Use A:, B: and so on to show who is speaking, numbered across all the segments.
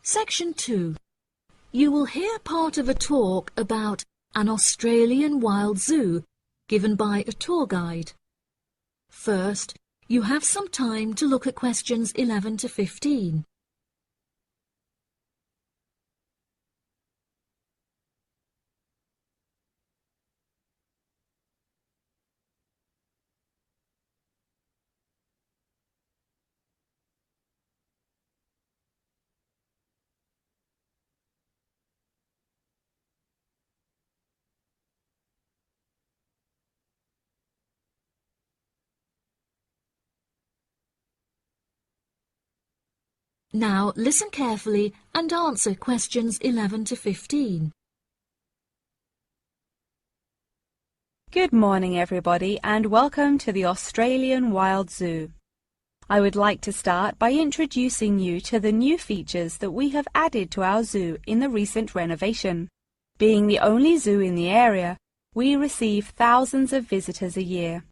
A: Section 2. You will hear part of a talk about an Australian wild zoo given by a tour guide. First, you have some time to look at questions 11 to 15. Now listen carefully and answer questions 11 to 15.
B: Good morning everybody and welcome to the Australian Wild Zoo. I would like to start by introducing you to the new features that we have added to our zoo in the recent renovation. Being the only zoo in the area, we receive thousands of visitors a year.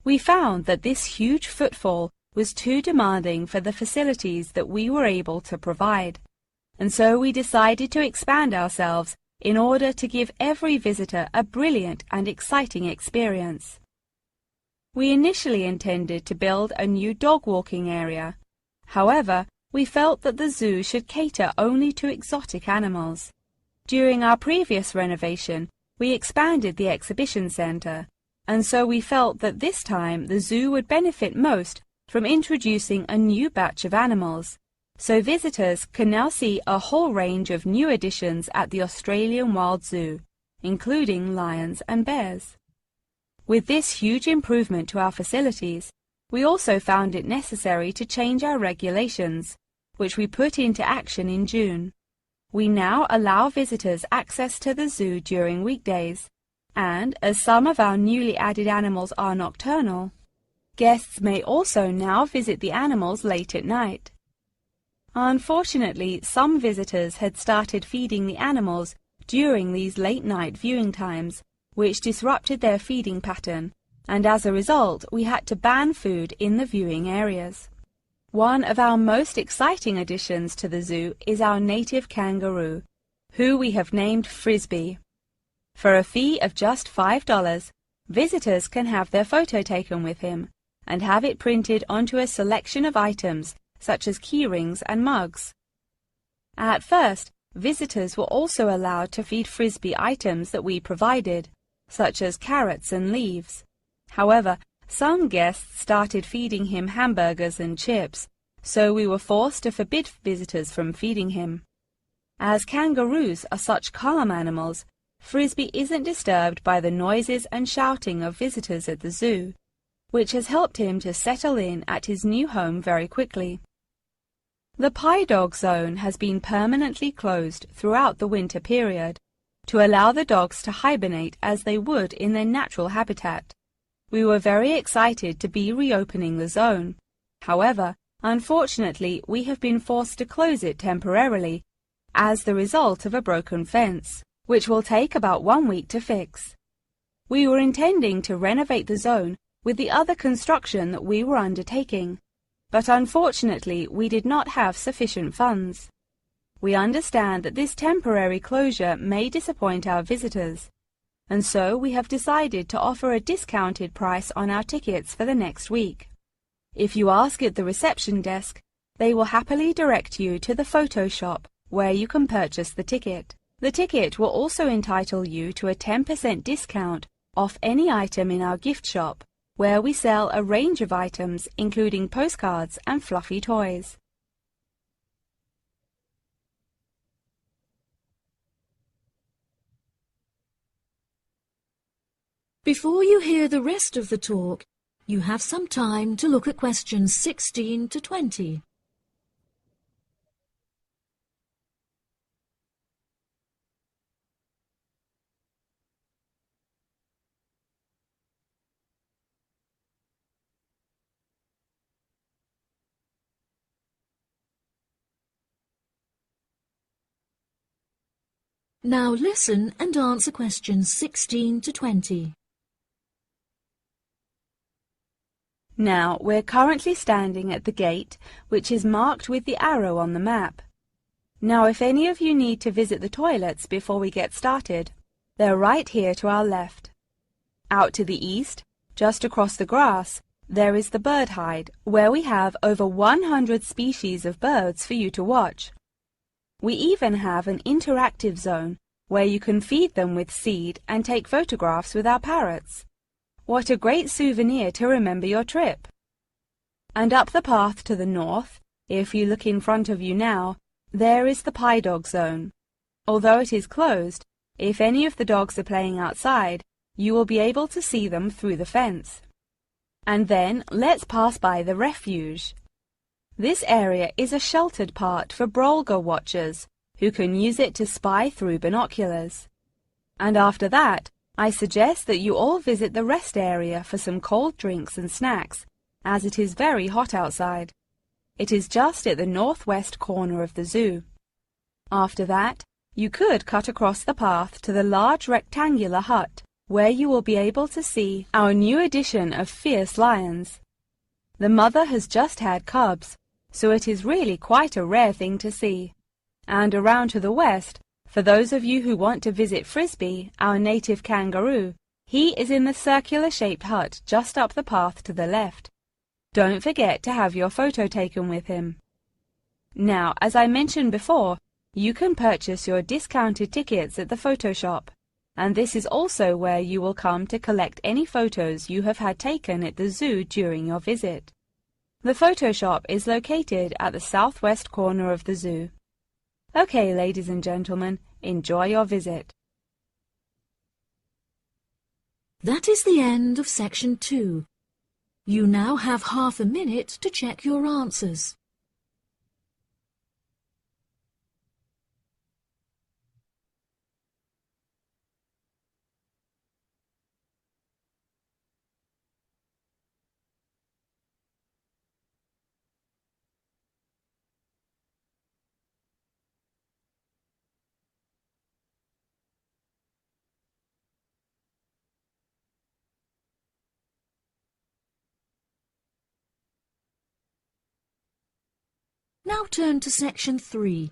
B: We found that this huge footfall was too demanding for the facilities that we were able to provide, and so we decided to expand ourselves in order to give every visitor a brilliant and exciting experience. We initially intended to build a new dog walking area. However, we felt that the zoo should cater only to exotic animals. During our previous renovation, we expanded the exhibition centre, and so we felt that this time the zoo would benefit most from introducing a new batch of animals, so visitors can now see a whole range of new additions at the Australian Wild Zoo, including lions and bears. With this huge improvement to our facilities, we also found it necessary to change our regulations, which we put into action in June. We now allow visitors access to the zoo during weekdays, and as some of our newly added animals are nocturnal, guests may also now visit the animals late at night. Unfortunately, some visitors had started feeding the animals during these late-night viewing times, which disrupted their feeding pattern, and as a result, we had to ban food in the viewing areas. One of our most exciting additions to the zoo is our native kangaroo, who we have named Frisbee. For a fee of just $5, visitors can have their photo taken with him and have it printed onto a selection of items such as keyrings and mugs. At first, visitors were also allowed to feed Frisbee items that we provided, such as carrots and leaves. However, some guests started feeding him hamburgers and chips, so we were forced to forbid visitors from feeding him. As kangaroos are such calm animals, Frisbee isn't disturbed by the noises and shouting of visitors at the zoo, which has helped him to settle in at his new home very quickly. The Pie Dog Zone has been permanently closed throughout the winter period to allow the dogs to hibernate as they would in their natural habitat. We were very excited to be reopening the zone. However, unfortunately, we have been forced to close it temporarily as the result of a broken fence, which will take about 1 week to fix. We were intending to renovate the zone with the other construction that we were undertaking, but unfortunately we did not have sufficient funds. We understand that this temporary closure may disappoint our visitors, and so we have decided to offer a discounted price on our tickets for the next week. If you ask at the reception desk, they will happily direct you to the photo shop where you can purchase the ticket. The ticket will also entitle you to a 10% discount off any item in our gift shop, where we sell a range of items including postcards and fluffy toys.
A: Before you hear the rest of the talk, you have some time to look at questions 16 to 20. Now listen and answer questions 16 to 20.
B: Now, we're currently standing at the gate, which is marked with the arrow on the map. Now, if any of you need to visit the toilets before we get started, they're right here to our left. Out to the east, just across the grass, there is the bird hide, where we have over 100 species of birds for you to watch. We even have an interactive zone where you can feed them with seed and take photographs with our parrots. What a great souvenir to remember your trip! And up the path to the north, if you look in front of you now, there is the pie dog zone. Although it is closed, if any of the dogs are playing outside, you will be able to see them through the fence. And then let's pass by the refuge. This area is a sheltered part for Brolga watchers, who can use it to spy through binoculars. And after that, I suggest that you all visit the rest area for some cold drinks and snacks, as it is very hot outside. It is just at the northwest corner of the zoo. After that, you could cut across the path to the large rectangular hut, where you will be able to see our new edition of fierce lions. The mother has just had cubs, so it is really quite a rare thing to see. And around to the west, for those of you who want to visit Frisbee, our native kangaroo, he is in the circular-shaped hut just up the path to the left. Don't forget to have your photo taken with him. Now, as I mentioned before, you can purchase your discounted tickets at the photo shop, and this is also where you will come to collect any photos you have had taken at the zoo during your visit. The photo shop is located at the southwest corner of the zoo. Okay, ladies and gentlemen, enjoy your visit.
A: That is the end of section 2. You now have half a minute to check your answers. Now turn to section 3.